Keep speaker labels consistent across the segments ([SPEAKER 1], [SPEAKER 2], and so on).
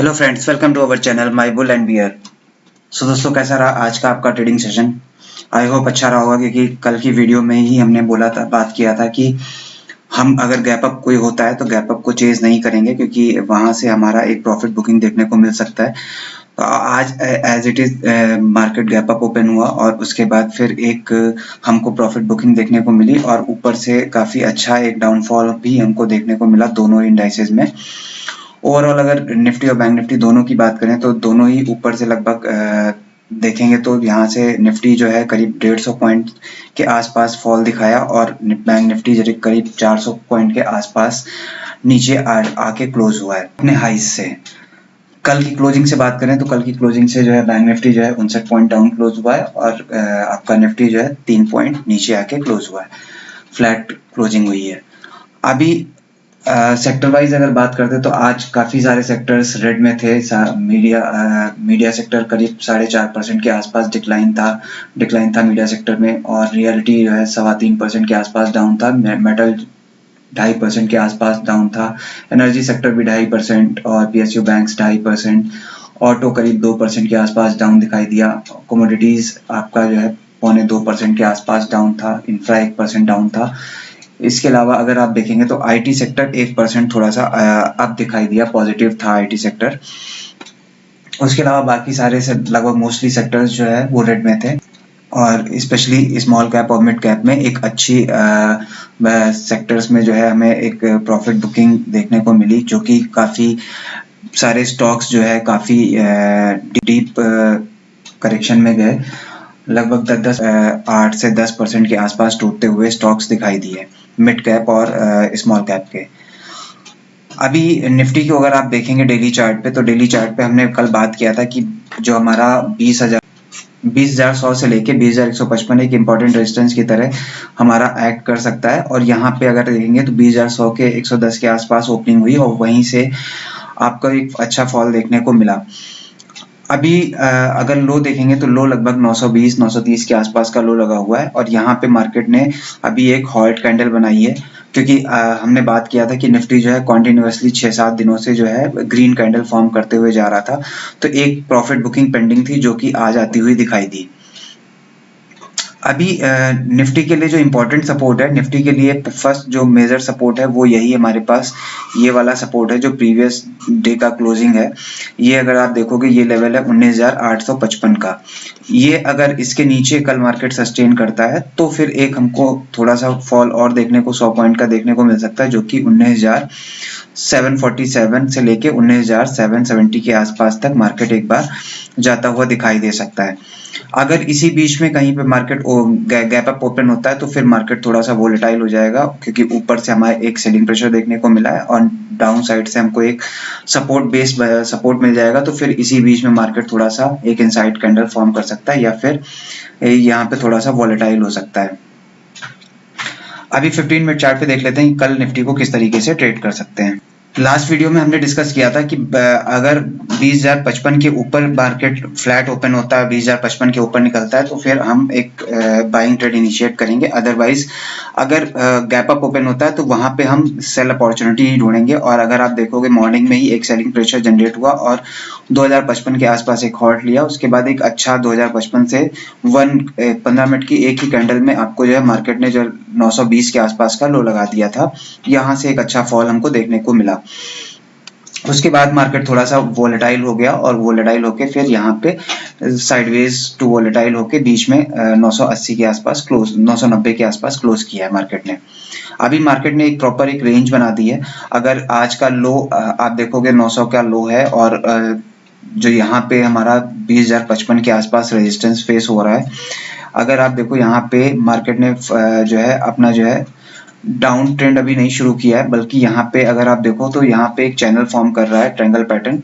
[SPEAKER 1] Hello friends, welcome to our channel my bull and bear. So दोस्तों, कैसा रहा आज का आपका ट्रेडिंग सेशन? आई होप अच्छा रहा होगा, क्योंकि कल की वीडियो में ही हमने बात किया था कि हम अगर गैप अप कोई होता है तो गैप अप को चेज नहीं करेंगे, क्योंकि वहां से हमारा एक प्रॉफिट बुकिंग देखने को मिल सकता है। तो आज as it is market gap up open हुआ और उसके बाद फिर एक हमको प्रॉफिट बुकिंग देखने को मिली और ऊपर से काफी अच्छा एक डाउनफॉल भी हमको देखने को मिला दोनों इंडाइसेस में। ओवरऑल अगर निफ्टी और बैंक निफ्टी दोनों की बात करें तो दोनों ही ऊपर से लगभग देखेंगे तो यहाँ से निफ्टी जो है करीब 150 पॉइंट के आसपास फॉल दिखाया और बैंक निफ्टी करीब 400 पॉइंट के आसपास नीचे आके क्लोज हुआ है अपने हाइस से। कल की क्लोजिंग से बात करें तो कल की क्लोजिंग से जो है बैंक निफ्टी जो है 59 पॉइंट डाउन क्लोज हुआ है और आपका निफ्टी जो है 3 पॉइंट नीचे आके क्लोज हुआ है, फ्लैट क्लोजिंग हुई है। अभी सेक्टर वाइज अगर बात करते तो आज काफी सारे सेक्टर्स रेड में थे। मीडिया सेक्टर करीब 4.5% के आसपास डिक्लाइन था मीडिया सेक्टर में, और रियलिटी जो है 3.25% के आसपास डाउन था। मेटल 2.5% के आसपास डाउन था। एनर्जी सेक्टर भी 2.5% और पीएसयू बैंक्स 2.5%। ऑटो करीब 2% के आसपास डाउन दिखाई दिया। कमोडिटीज आपका जो है 2.25% के आसपास डाउन था। इंफ्रा 1% डाउन था। इसके अलावा अगर आप देखेंगे तो आईटी सेक्टर 1% थोड़ा सा अप दिखाई दिया, पॉजिटिव था आईटी सेक्टर। उसके अलावा बाकी सारे से लगभग मोस्टली सेक्टर्स जो है वो रेड में थे, और स्पेशली स्मॉल कैप और मिड कैप में एक अच्छी सेक्टर्स में जो है हमें एक प्रॉफिट बुकिंग देखने को मिली, जो कि काफी सारे स्टॉक्स जो है काफी डीप करेक्शन में गए। लगभग 8 से 10% के आसपास टूटते हुए स्टॉक्स दिखाई दिए मिड कैप और स्मॉल कैप के। अभी निफ्टी को अगर आप देखेंगे डेली चार्ट पे, तो डेली चार्ट पे हमने कल बात किया था कि जो हमारा 20,100 से लेके 20,155 एक इम्पोर्टेंट रेजिस्टेंस की तरह हमारा एक्ट कर सकता है। और यहाँ पे अगर देखेंगे तो 20,100 के 110 के आसपास ओपनिंग हुई और वहीं से आपको एक अच्छा फॉल देखने को मिला। अभी अगर लो देखेंगे तो लो लगभग 920-930 के आसपास का लो लगा हुआ है, और यहाँ पे मार्केट ने अभी एक हॉट कैंडल बनाई है, क्योंकि हमने बात किया था कि निफ्टी जो है कॉन्टिन्यूसली 6-7 दिनों से जो है ग्रीन कैंडल फॉर्म करते हुए जा रहा था। तो एक प्रॉफिट बुकिंग पेंडिंग थी जो कि आज आती हुई दिखाई दी। अभी निफ्टी के लिए जो इम्पोर्टेंट सपोर्ट है, निफ्टी के लिए फर्स्ट जो मेजर सपोर्ट है वो यही हमारे पास ये वाला सपोर्ट है जो प्रीवियस डे का क्लोजिंग है। ये अगर आप देखोगे ये लेवल है 19,855 का। ये अगर इसके नीचे कल मार्केट सस्टेन करता है तो फिर एक हमको थोड़ा सा फॉल और देखने को 100 पॉइंट का देखने को मिल सकता है, जो कि 19,747 से लेके 19,770 के आसपास तक मार्केट एक बार जाता हुआ दिखाई दे सकता है। अगर इसी बीच में कहीं पे मार्केट गैप अप ओपन होता है तो फिर मार्केट थोड़ा सा वोलेटाइल हो जाएगा, क्योंकि ऊपर से हमारे एक सेलिंग प्रेशर देखने को मिला है और डाउन साइड से हमको एक सपोर्ट मिल जाएगा। तो फिर इसी बीच में मार्केट थोड़ा सा एक इनसाइड कैंडल फॉर्म कर सकता है, या फिर यहाँ पे थोड़ा सा वोलेटाइल हो सकता है। अभी 15 मिनट चार्ट पे देख लेते हैं कल निफ्टी को किस तरीके से ट्रेड कर सकते हैं। लास्ट वीडियो में हमने डिस्कस किया था कि अगर 20,055 के ऊपर मार्केट फ्लैट ओपन होता है, 20,055 के ऊपर निकलता है, तो फिर हम एक बाइंग ट्रेड इनिशिएट करेंगे। अदरवाइज अगर गैप अप ओपन होता है तो वहां पे हम सेल अपॉर्चुनिटी ही ढूंढेंगे। और अगर आप देखोगे मॉर्निंग में ही एक सेलिंग प्रेशर जनरेट हुआ और 2055 के आसपास एक हॉट लिया, उसके बाद एक अच्छा 2055 से 15 मिनट की एक ही कैंडल में आपको जो है मार्केट ने जो 920 के आसपास का लो लगा दिया था, यहाँ से एक अच्छा फॉल हमको देखने को मिला। उसके बाद मार्केट थोड़ा सा वोलेटाइल हो गया और वोलेटाइल होके फिर यहाँ पे साइडवेज टू वोलेटाइल होके बीच में 980 के आसपास क्लोज 990 के आसपास क्लोज किया है मार्केट ने। अभी मार्केट ने एक प्रॉपर एक रेंज बना दी है। अगर आज का लो आप देखोगे 900 का लो है, और जो यहाँ पे हमारा 20,055 के आसपास रेजिस्टेंस फेस हो रहा है। अगर आप देखो यहाँ पे मार्केट ने जो है अपना जो है डाउन ट्रेंड अभी नहीं शुरू किया है, बल्कि यहाँ पे अगर आप देखो तो यहाँ पे एक चैनल फॉर्म कर रहा है, ट्रायंगल पैटर्न।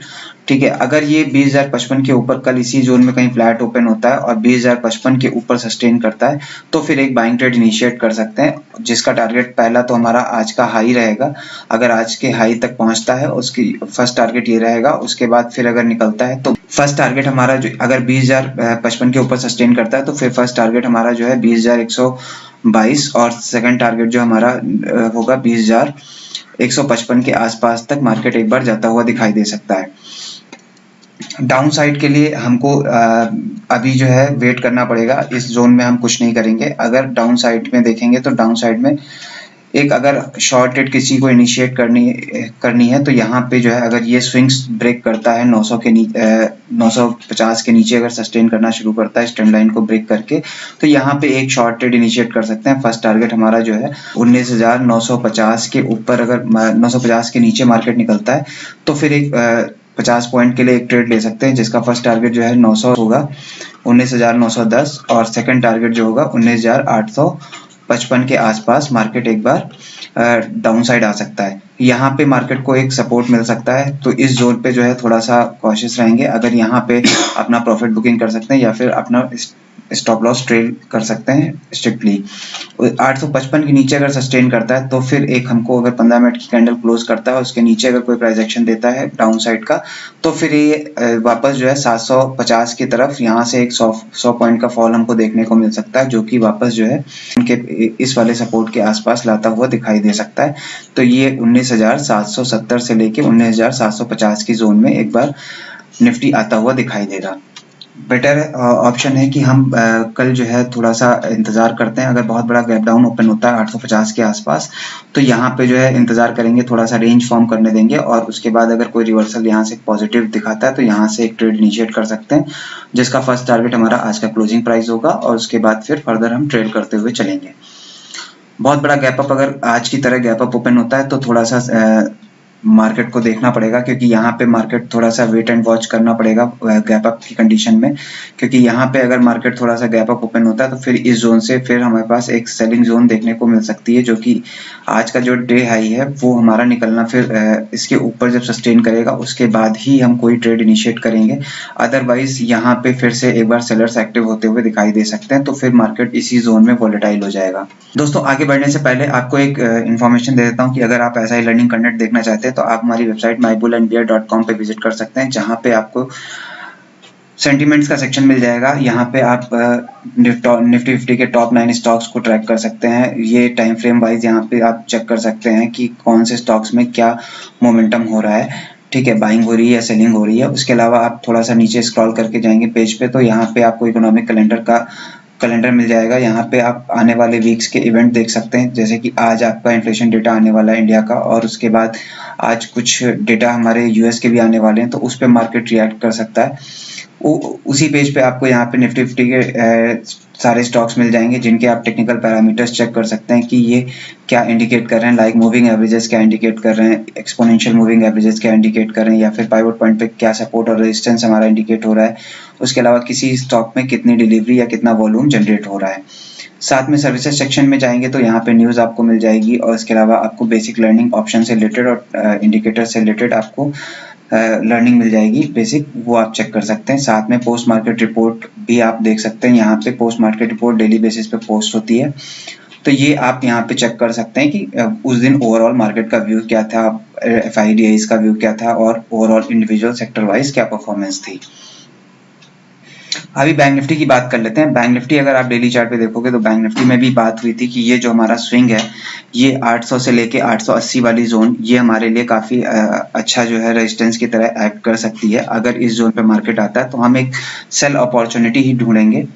[SPEAKER 1] ठीक है, अगर ये 20,055 के ऊपर कल इसी जोन में कहीं फ्लैट ओपन होता है और 20,055 के ऊपर सस्टेन करता है तो फिर एक बाइंग ट्रेड इनिशिएट कर सकते हैं, जिसका टारगेट पहला तो हमारा आज का हाई रहेगा। अगर आज के हाई तक पहुंचता है उसकी फर्स्ट टारगेट ये रहेगा। उसके बाद फिर अगर निकलता है तो फर्स्ट टारगेट हमारा जो अगर 20,055 के ऊपर सस्टेन करता है तो फिर फर्स्ट टारगेट हमारा जो है 20,122 और सेकंड टारगेट जो हमारा होगा 20,155 के आसपास तक मार्केट एक बार जाता हुआ दिखाई दे सकता है। डाउन साइड के लिए हमको अभी जो है वेट करना पड़ेगा। इस जोन में हम कुछ नहीं करेंगे। अगर डाउन साइड में देखेंगे तो डाउन साइड में एक अगर शॉर्ट ट्रेड किसी को इनिशिएट करनी है तो यहाँ पे जो है अगर ये स्विंग्स ब्रेक करता है 900 के नीचे 950 के नीचे अगर सस्टेन करना शुरू करता है ट्रेंड लाइन को ब्रेक करके, तो यहाँ पे एक शॉर्ट ट्रेड इनिशिएट कर सकते हैं। फर्स्ट टारगेट हमारा जो है 19,950 के ऊपर, अगर 950 के नीचे मार्केट निकलता है तो फिर एक 50 पॉइंट के लिए एक ट्रेड ले सकते हैं, जिसका फर्स्ट टारगेट जो है 900 होगा 19,910 और सेकंड टारगेट जो होगा 19,855 के आसपास मार्केट एक बार डाउन साइड आ सकता है। यहाँ पे मार्केट को एक सपोर्ट मिल सकता है, तो इस जोन पे जो है थोड़ा सा कॉशियस रहेंगे। अगर यहाँ पे अपना प्रॉफिट बुकिंग कर सकते हैं या फिर अपना स्टॉप लॉस ट्रेड कर सकते हैं स्ट्रिक्टली। 855 के नीचे अगर सस्टेन करता है तो फिर एक हमको अगर 15 मिनट की कैंडल क्लोज करता है उसके नीचे अगर कोई प्राइस एक्शन देता है डाउन साइड का, तो फिर ये वापस जो है 750 की तरफ यहाँ से एक 100 पॉइंट का फॉल हमको देखने को मिल सकता है, जो कि वापस जो है उनके इस वाले सपोर्ट के आसपास लाता हुआ दिखाई दे सकता है। तो ये 19,770 से लेके 19,750 की जोन में एक बार निफ्टी आता हुआ दिखाई देगा। बेटर ऑप्शन है कि हम कल जो है थोड़ा सा इंतजार करते हैं। अगर बहुत बड़ा गैप डाउन ओपन होता है 850 के आसपास, तो यहाँ पे जो है इंतजार करेंगे, थोड़ा सा रेंज फॉर्म करने देंगे और उसके बाद अगर कोई रिवर्सल यहाँ से पॉजिटिव दिखाता है तो यहाँ से एक ट्रेड इनिशिएट कर सकते हैं, जिसका फर्स्ट टारगेट हमारा आज का क्लोजिंग प्राइस होगा और उसके बाद फिर फर्दर हम ट्रेड करते हुए चलेंगे। बहुत बड़ा गैप अप अगर आज की तरह गैप अप ओपन होता है तो थोड़ा सा मार्केट को देखना पड़ेगा, क्योंकि यहाँ पे मार्केट थोड़ा सा वेट एंड वॉच करना पड़ेगा गैप अप की कंडीशन में। क्योंकि यहाँ पे अगर मार्केट थोड़ा सा गैप अप ओपन होता है तो फिर इस जोन से फिर हमारे पास एक सेलिंग जोन देखने को मिल सकती है, जो कि आज का जो डे हाई है वो हमारा निकलना फिर इसके ऊपर जब सस्टेन करेगा उसके बाद ही हम कोई ट्रेड इनिशिएट करेंगे। अदरवाइज यहाँ पे फिर से एक बार सेलर्स एक्टिव होते हुए दिखाई दे सकते हैं, तो फिर मार्केट इसी जोन में वॉलेटाइल हो जाएगा। दोस्तों, आगे बढ़ने से पहले आपको एक इन्फॉर्मेशन दे देता हूँ कि अगर आप ऐसा ही लर्निंग कंटेंट देखना चाहते हैं तो आप हमारी वेबसाइट mybullandbear.com पे विजिट कर सकते हैं, जहाँ पे आपको सेंटीमेंट्स का सेक्शन मिल जाएगा। यहाँ पे आप निफ्टी 50 के टॉप 9 स्टॉक्स को ट्रैक कर सकते हैं। ये टाइम फ्रेम वाइज यहाँ पे आप चेक कर सकते हैं कि कौन से स्टॉक्स में क्या मोमेंटम हो रहा है, ठीक है, बाइंग हो रही है या सेलिंग हो रही है। उसके अलावा आप थोड़ा सा नीचे स्क्रॉल करके जाएंगे पेज पे, तो यहाँ पे आपको इकोनॉमिक कैलेंडर मिल जाएगा। यहाँ पे आप आने वाले वीक्स के इवेंट देख सकते हैं, जैसे कि आज आपका इन्फ्लेशन डेटा आने वाला है इंडिया का, और उसके बाद आज कुछ डेटा हमारे यूएस के भी आने वाले हैं, तो उस पर मार्केट रिएक्ट कर सकता है। उसी पेज पे आपको यहाँ पे निफ्टी 50 के सारे स्टॉक्स मिल जाएंगे, जिनके आप टेक्निकल पैरामीटर्स चेक कर सकते हैं कि ये क्या इंडिकेट कर रहे हैं, लाइक मूविंग एवरेजेस क्या इंडिकेट कर रहे हैं, एक्सपोनेंशियल मूविंग एवरेजेस क्या इंडिकेट कर रहे हैं, या फिर पाइवट पॉइंट पे क्या सपोर्ट और रेजिस्टेंस हमारा इंडिकेट हो रहा है। उसके अलावा किसी स्टॉक में कितनी डिलीवरी या कितना वॉल्यूम जनरेट हो रहा है। साथ में सर्विसेज सेक्शन में जाएंगे तो यहाँ पे न्यूज़ आपको मिल जाएगी, और इसके अलावा आपको बेसिक लर्निंग ऑप्शन से रिलेटेड और इंडिकेटर से रिलेटेड आपको लर्निंग मिल जाएगी बेसिक, वो आप चेक कर सकते हैं। साथ में पोस्ट मार्केट रिपोर्ट भी आप देख सकते हैं। यहाँ पे post market report daily basis पे पोस्ट होती है, तो ये आप यहाँ पे चेक कर सकते हैं कि उस दिन ओवरऑल मार्केट का व्यू क्या था, FIDIs का व्यू क्या था, और ओवरऑल इंडिविजुअल सेक्टर वाइज क्या परफॉर्मेंस थी। अभी बैंक निफ्टी की बात कर लेते हैं। बैंक निफ्टी अगर आप डेली चार्ट पे देखोगे तो बैंक निफ्टी में भी बात हुई थी कि ये जो हमारा स्विंग है, ये 800 से लेके 880 वाली जोन, ये हमारे लिए काफी अच्छा जो है रेजिस्टेंस की तरह एक्ट कर सकती है। अगर इस जोन पे मार्केट आता है तो हम एक सेल अपॉर्चुनिटी ही ढूंढेंगे।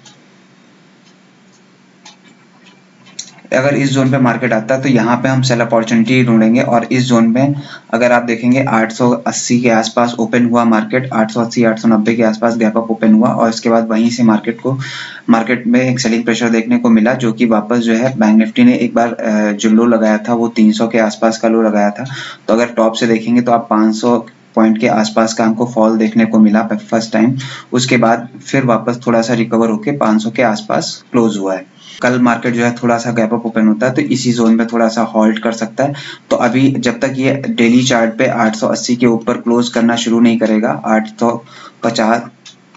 [SPEAKER 1] अगर इस जोन पे मार्केट आता है तो यहाँ पे हम सेल अपॉर्चुनिटी ढूंढेंगे, और इस जोन में अगर आप देखेंगे 880 के आसपास ओपन हुआ मार्केट, 880 890 के आसपास गैप अप ओपन हुआ, और इसके बाद वहीं से मार्केट में एक सेलिंग प्रेशर देखने को मिला, जो कि वापस जो है बैंक निफ्टी ने एक बार जो लो लगाया था वो 300 के आसपास का लो लगाया था। तो अगर टॉप से देखेंगे तो आप 500 पॉइंट के आसपास का हमको फॉल देखने को मिला फर्स्ट टाइम। उसके बाद फिर वापस थोड़ा सा रिकवर होके 500 के आसपास क्लोज हुआ है। कल मार्केट जो है थोड़ा सा गैप अप ओपन होता है तो इसी जोन में थोड़ा सा हॉल्ट कर सकता है। तो अभी जब तक ये डेली चार्ट पे 880 के ऊपर क्लोज करना शुरू नहीं करेगा, 850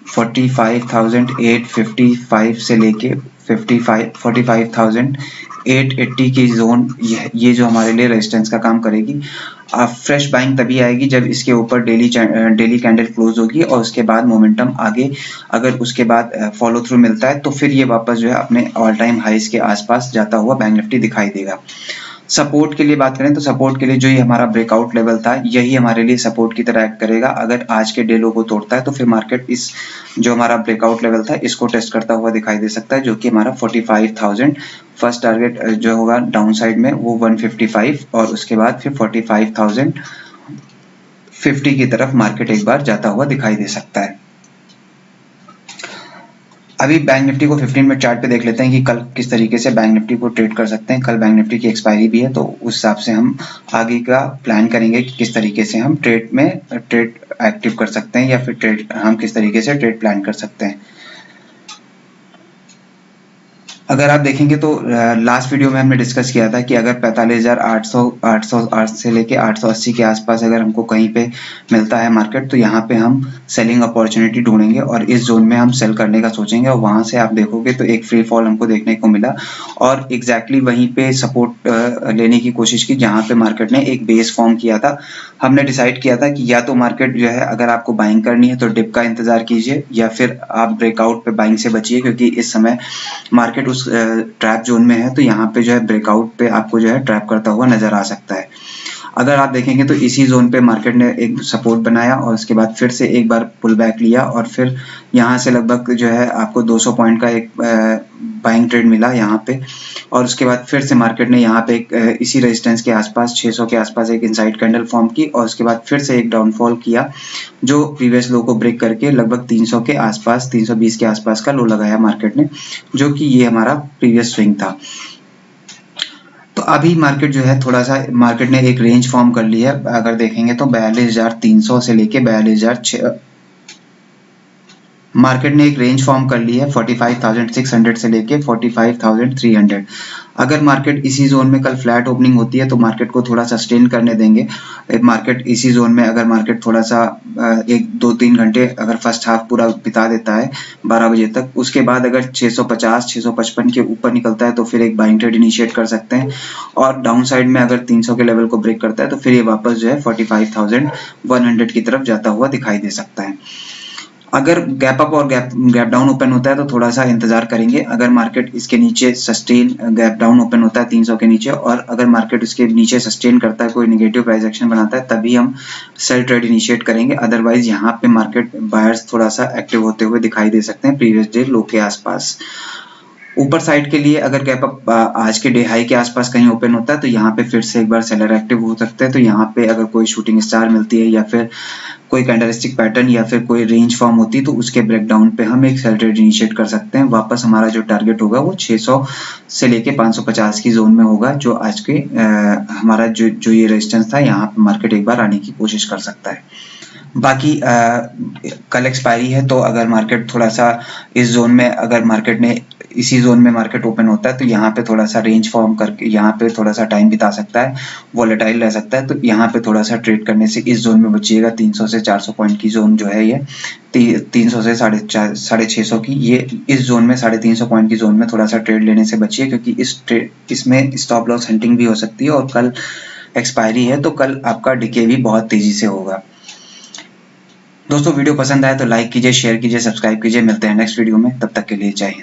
[SPEAKER 1] 45,855 से लेके 45,880 की जोन, ये जो हमारे लिए रेजिस्टेंस का काम करेगी। फ्रेश बाइंग तभी आएगी जब इसके ऊपर डेली कैंडल क्लोज होगी, और उसके बाद मोमेंटम आगे अगर उसके बाद फॉलो थ्रू मिलता है तो फिर ये वापस जो है अपने ऑल टाइम हाइस के आसपास जाता हुआ बैंक निफ्टी दिखाई देगा। सपोर्ट के लिए बात करें तो सपोर्ट के लिए जो ये हमारा ब्रेकआउट लेवल था यही हमारे लिए सपोर्ट की तरह एक्ट करेगा। अगर आज के डे लो को तोड़ता है तो फिर मार्केट इस जो हमारा ब्रेकआउट लेवल था इसको टेस्ट करता हुआ दिखाई दे सकता है, जो कि हमारा 45,000 फर्स्ट टारगेट जो होगा डाउन साइड में वो 155 और उसके बाद फिर 45,050 की तरफ मार्केट एक बार जाता हुआ दिखाई दे सकता है। अभी बैंक निफ्टी को 15 मिनट चार्ट पे देख लेते हैं कि कल किस तरीके से बैंक निफ्टी को ट्रेड कर सकते हैं। कल बैंक निफ्टी की एक्सपायरी भी है तो उस हिसाब से हम आगे का प्लान करेंगे कि किस तरीके से हम ट्रेड एक्टिव कर सकते हैं या फिर हम किस तरीके से ट्रेड प्लान कर सकते हैं। अगर आप देखेंगे तो लास्ट वीडियो में हमने डिस्कस किया था कि अगर 45,800 से लेके 880 के आसपास अगर हमको कहीं पे मिलता है मार्केट तो यहाँ पे हम सेलिंग अपॉर्चुनिटी ढूंढेंगे और इस जोन में हम सेल करने का सोचेंगे और वहां से आप देखोगे तो एक फ्री फॉल हमको देखने को मिला और एग्जैक्टली वहीं पे सपोर्ट लेने की कोशिश की जहाँ पे मार्केट ने एक बेस फॉर्म किया था। हमने डिसाइड किया था कि या तो मार्केट जो है अगर आपको बाइंग करनी है तो डिप का इंतजार कीजिए या फिर आप ब्रेकआउट पे बाइंग से बचिए, क्योंकि इस समय मार्केट उस ट्रैप जोन में है तो यहाँ पे जो है ब्रेकआउट पे आपको जो है ट्रैप करता हुआ नजर आ सकता है। अगर आप देखेंगे तो इसी जोन पे मार्केट ने एक सपोर्ट बनाया और उसके बाद फिर से एक बार पुल बैक लिया और फिर यहाँ से लगभग जो है आपको 200 पॉइंट का एक बाइंग ट्रेड मिला यहाँ पे और उसके बाद फिर से मार्केट ने यहाँ पे एक इसी रेजिस्टेंस के आसपास 600 के आसपास एक इनसाइड कैंडल फॉर्म की और उसके बाद फिर से एक डाउनफॉल किया जो प्रीवियस लो को ब्रेक करके लगभग 300 के आसपास 320 के आसपास का लो लगाया मार्केट ने, जो कि ये हमारा प्रीवियस स्विंग था। तो अभी मार्केट जो है थोड़ा सा मार्केट ने एक रेंज फॉर्म कर ली है। अगर देखेंगे तो 42,300 से लेके 42,600 मार्केट ने एक रेंज फॉर्म कर ली है 45,600 से लेके 45,300। अगर मार्केट इसी जोन में कल फ्लैट ओपनिंग होती है तो मार्केट को थोड़ा सस्टेन करने देंगे। मार्केट इसी जोन में अगर मार्केट थोड़ा सा 1-2-3 घंटे अगर फर्स्ट हाफ पूरा बिता देता है 12 बजे तक, उसके बाद अगर 650-655 के ऊपर निकलता है तो फिर एक बाइंग ट्रेड इनिशिएट कर सकते हैं और डाउन साइड में अगर 300 के लेवल को ब्रेक करता है तो फिर ये वापस जो है 45,100 की तरफ जाता हुआ दिखाई दे सकता है। अगर गैप अप और गैप डाउन ओपन होता है तो थोड़ा सा इंतजार करेंगे। अगर मार्केट इसके नीचे सस्टेन गैप डाउन ओपन होता है 300 के नीचे और अगर मार्केट इसके नीचे सस्टेन करता है, कोई नेगेटिव प्राइस एक्शन बनाता है, तभी हम सेल ट्रेड इनिशिएट करेंगे। अदरवाइज यहाँ पे मार्केट बायर्स थोड़ा सा एक्टिव होते हुए दिखाई दे सकते हैं प्रीवियस डे लो के आसपास। ऊपर साइड के लिए अगर गैप अप आज के डे हाई के आसपास कहीं ओपन होता है तो यहाँ पे फिर से एक बार सेलर एक्टिव हो सकते हैं। तो यहाँ पे अगर कोई शूटिंग स्टार मिलती है या फिर कोई कैंडलस्टिक पैटर्न या फिर कोई रेंज फॉर्म होती है तो उसके ब्रेकडाउन पे हम एक सेल ट्रेड इनिशिएट कर सकते हैं। वापस हमारा जो टारगेट होगा वो 600 से लेके 550 की जोन में होगा, जो आज के हमारा जो ये रेजिस्टेंस था यहाँ पे मार्केट एक बार आने की कोशिश कर सकता है। बाकी कल एक्सपायरी है तो अगर मार्केट थोड़ा सा इस जोन में अगर मार्केट ने इसी जोन में मार्केट ओपन होता है तो यहाँ पे थोड़ा सा रेंज फॉर्म करके यहाँ पे थोड़ा सा टाइम बिता सकता है, वॉलेटाइल रह सकता है। तो यहाँ पे थोड़ा सा ट्रेड करने से इस जोन में बचिएगा। 300 से 400 पॉइंट की जोन जो है ये 300 से 650 की, ये इस जोन में 350 पॉइंट की जोन में थोड़ा सा ट्रेड लेने से बचिए, क्योंकि इसमें स्टॉप लॉस हंटिंग भी हो सकती है और कल एक्सपायरी है तो कल आपका डिके भी बहुत तेजी से होगा। दोस्तों वीडियो पसंद आए तो लाइक कीजिए, शेयर कीजिए, सब्सक्राइब कीजिए। मिलते हैं नेक्स्ट वीडियो में, तब तक के लिए जय हिंद।